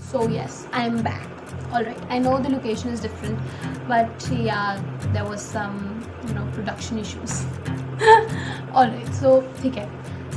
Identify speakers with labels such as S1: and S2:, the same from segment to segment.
S1: So yes, I'm back. Alright, I know the location is different, but yeah, there was some, production issues. Alright, so okay.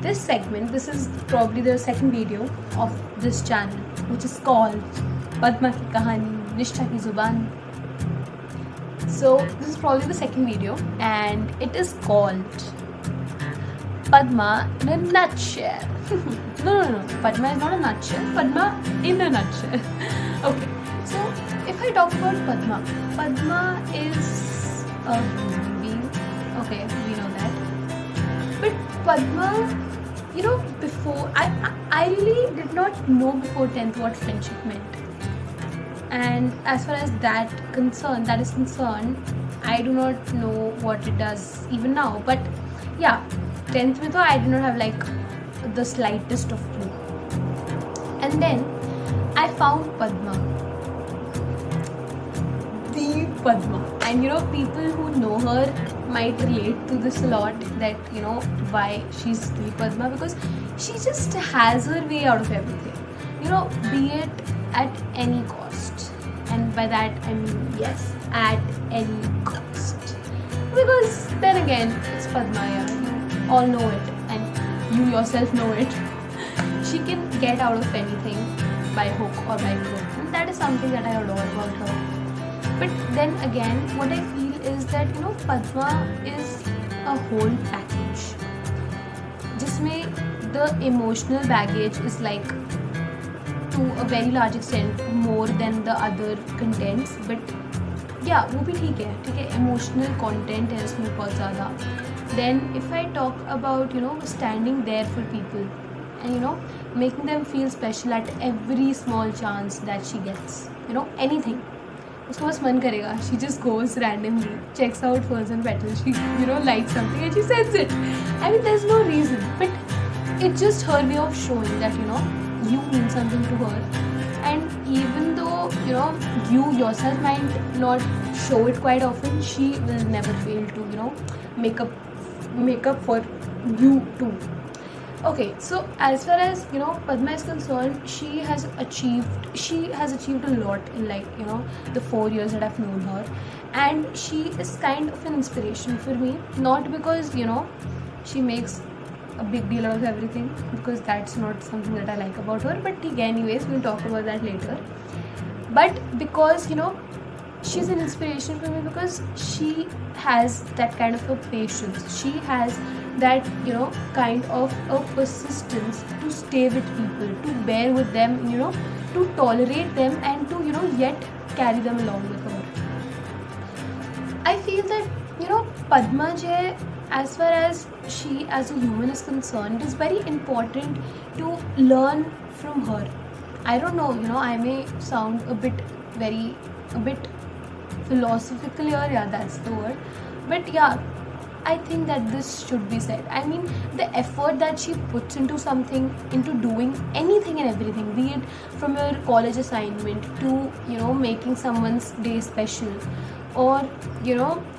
S1: This segment, this is probably the second video of this channel, which is called Padma Ki Kahani, Nishtha Ki Zuban. So this is probably the second video, and it is called Padma in a nutshell. No. Padma is not a nutshell. Padma in a nutshell. Okay. So if I talk about Padma, Padma is a human being. Okay, we know that. But Padma, before I really did not know before 10th what friendship meant. And as far as that is concerned, I do not know what it does even now. But yeah, 10th mein I did not have like the slightest of clue. And then I found Padma, the Padma, and people who know her might relate to this a lot, that why she's the Padma, because she just has her way out of everything, be it at any cost. And by that I mean, yes, at any cost, because then again, it's Padma. You all know it, and you yourself know it. She can get out of anything by hook or by crook, and that is something that I adore about her. But then again, what I feel is that Padma is a whole package. जिसमें the emotional baggage is like, to a very large extent, more than the other contents. But yeah, वो भी ठीक है, emotional content है उसमें बहुत ज़्यादा. Then if I talk about standing there for people and making them feel special at every small chance that she gets, anything, उसको बस मन करेगा, she just goes randomly, checks out Ferns and Petals, she likes something and she sends it. I mean, there's no reason, but it's just her way of showing that you mean something to her. And even though you yourself might not show it quite often, she will never fail to make up for you too. Okay, so as far as Padma is concerned, she has achieved a lot in the 4 years that I've known her, and she is kind of an inspiration for me. Not because she makes a big deal out of everything, because that's not something that I like about her, but anyways, we'll talk about that later. But because she's an inspiration for me, because she has that kind of a patience, she has that kind of a persistence to stay with people, to bear with them, to tolerate them, and to yet carry them along with her. I feel that Padma Jay, as far as she as a human is concerned, it is very important to learn from her. I don't know, I may sound a bit philosophical here, yeah, that's the word, but yeah, I think that this should be said. I mean, the effort that she puts into something, into doing anything and everything, be it from your college assignment to making someone's day special, or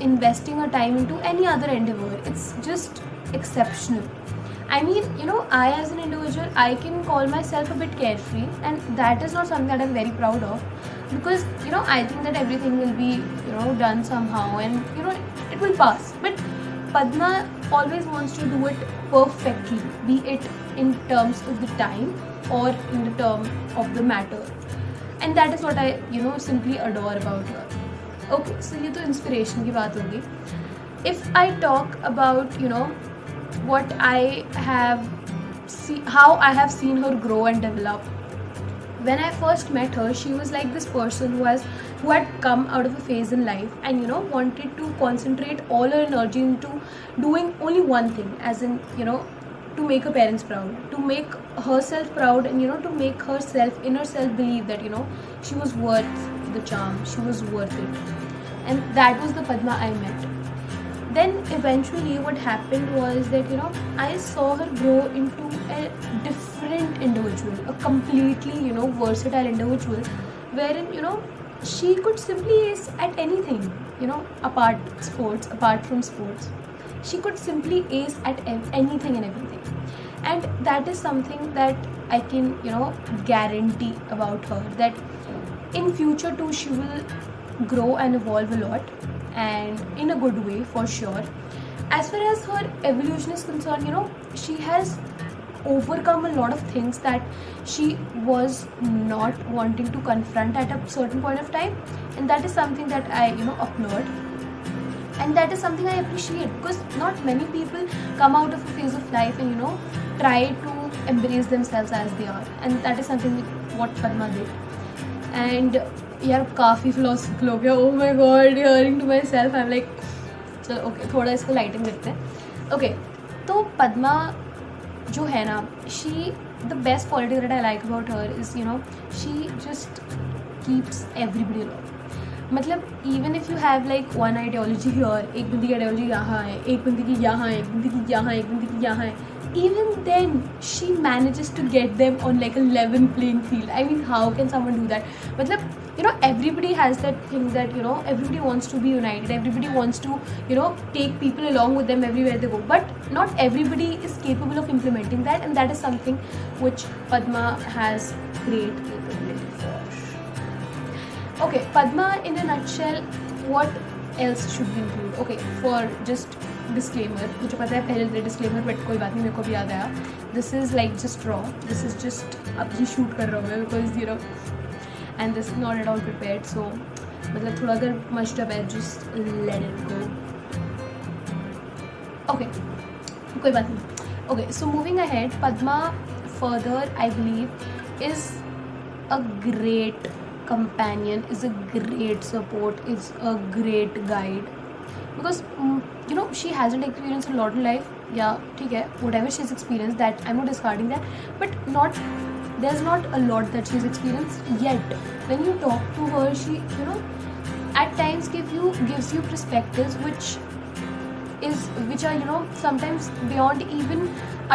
S1: investing her time into any other endeavor, it's just exceptional. I mean, I as an individual, I can call myself a bit carefree, and that is not something that I'm very proud of, because I think that everything will be done somehow, and it will pass. But Padma always wants to do it perfectly, be it in terms of the time or in the term of the matter, and that is what I simply adore about her. Okay, so ये तो inspiration की बात होगी. If I talk about what I have how I have seen her grow and develop. When I first met her, she was like this person who had come out of a phase in life and wanted to concentrate all her energy into doing only one thing, as in to make her parents proud, to make herself proud, and to make herself, inner self, believe that she was worth the charm, she was worth it. And that was the Padma I met. Then eventually what happened was that I saw her grow into a different individual, a completely versatile individual, wherein she could simply ace at anything, apart from sports, she could simply ace at anything and everything. And that is something that I can, guarantee about her that in future too she will grow and evolve a lot, and in a good way for sure. As far as her evolution is concerned, she has overcome a lot of things that she was not wanting to confront at a certain point of time, and that is something that I applaud, and that is something I appreciate, because not many people come out of a phase of life and try to embrace themselves as they are, and that is something what Padma did. And यार काफ़ी philosophical हो गया, oh my god, hearing to myself I'm like चलो okay थोड़ा इसको lighting करते हैं. Okay तो पद्मा जो है ना, she the best quality that I like about her is she just keeps everybody along. मतलब even if you have like one ideology here, एक बंदी की आइडियोलॉजी यहाँ है, एक बंदी की यहाँ है, एक बंदी की यहाँ है, एक बंदी की यहाँ है, even then she manages to get them on like a level playing field. I mean, how can someone do that? Matlab, everybody has that thing that everybody wants to be united, everybody wants to take people along with them everywhere they go, but not everybody is capable of implementing that, and that is something which Padma has great capability for. Okay, Padma in a nutshell, what else should we include? Okay, for just disclaimer, मुझे पता है पहले दे disclaimer, but कोई बात नहीं, मेरे को भी याद आया. This is like just raw, this is just अब ये शूट कर रहा हूँ मैं, because and this is not at all prepared. So मतलब थोड़ा अगर मस्ट अप है, just let it go. Okay कोई बात नहीं. Okay so moving ahead, Padma further I believe is a great companion, is a great support, is a great guide, because she hasn't experienced a lot in life. Yeah, ठीक है, whatever she's experienced, that I'm not discarding that, but there's not a lot that she's experienced yet. When you talk to her, she at times gives you perspectives which are sometimes beyond even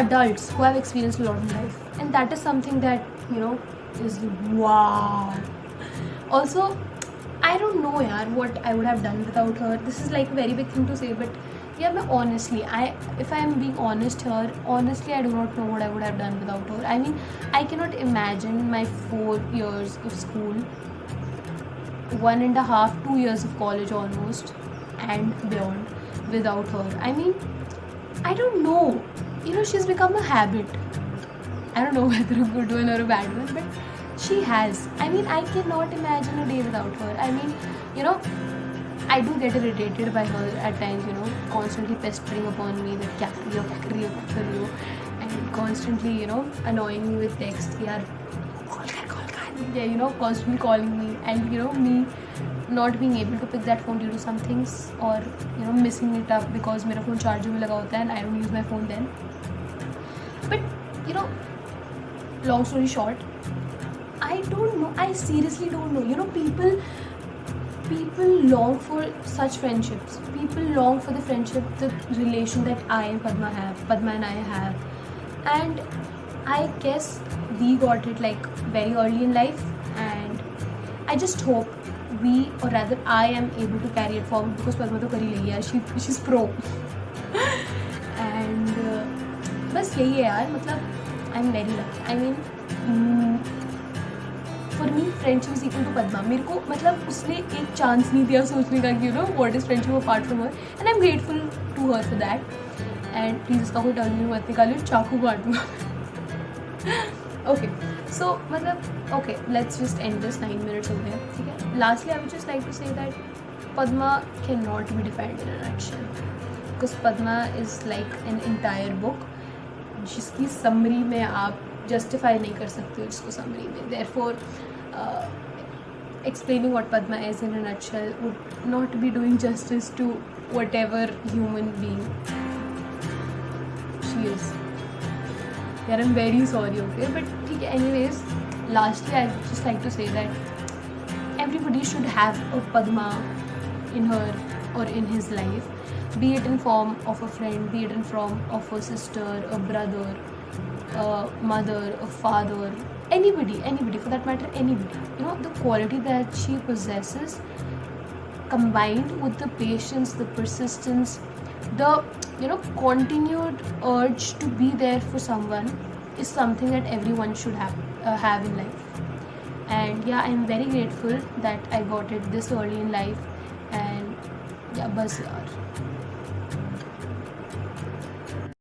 S1: adults who have experienced a lot in life, and that is something that is wow. Also, I don't know yaar what I would have done without her. This is like a very big thing to say, but yeah, honestly, if I am being honest here, honestly I do not know what I would have done without her. I mean, I cannot imagine my 4 years of school, 1.5 2 years of college almost, and beyond without her. I mean, I don't know, she's become a habit. I don't know whether a good one or a bad one, but she has. I mean, I cannot imagine a day without her. I mean, I do get irritated by her at times, constantly pestering upon me that kya kar rahi ho, and constantly, annoying me with text, yaar call kar, yeah, constantly calling me, and me not being able to pick that phone due to some things, or missing it up because मेरा phone charger में लगा होता है and I don't use my phone then. But long story short, I don't know. I seriously don't know. People long for such friendships. People long for the friendship, the relation that I and Padma and I have. And I guess we got it like very early in life. And I just hope we, or rather I am able to carry it forward, because Padma to kari lehi yaar. She's pro. And बस यही है यार. मतलब I'm very lucky. I mean, for me friendship is equal to Padma. मेरे को मतलब उसने एक चांस नहीं दिया सोचने का कि what is friendship apart from her, and I am grateful to her for that. And please इसका कोई टर्न नहीं मत निकालिए, चाकू काटूँगा. ओके सो मतलब okay let's just end this 9 minutes हो गया, ठीक है. Lastly I would just like to say that Padma can not be defined in a nutshell, because Padma is like an entire book जिसकी समरी में आप जस्टिफाई नहीं कर सकते हो इसको समरी में. Therefore explaining what Padma is in a nutshell would not be doing justice to whatever human being she is. Yeah, I'm very sorry, okay, but ठीक है. Anyways, lastly I would just like to say that everybody should have a Padma in her or in his life, be it in form of a friend, be it in form of a sister, a brother, a mother, a father, anybody for that matter, anybody. The quality that she possesses, combined with the patience, the persistence, the continued urge to be there for someone, is something that everyone should have in life. And yeah, I'm very grateful that I got it this early in life. And yeah, bus yaar.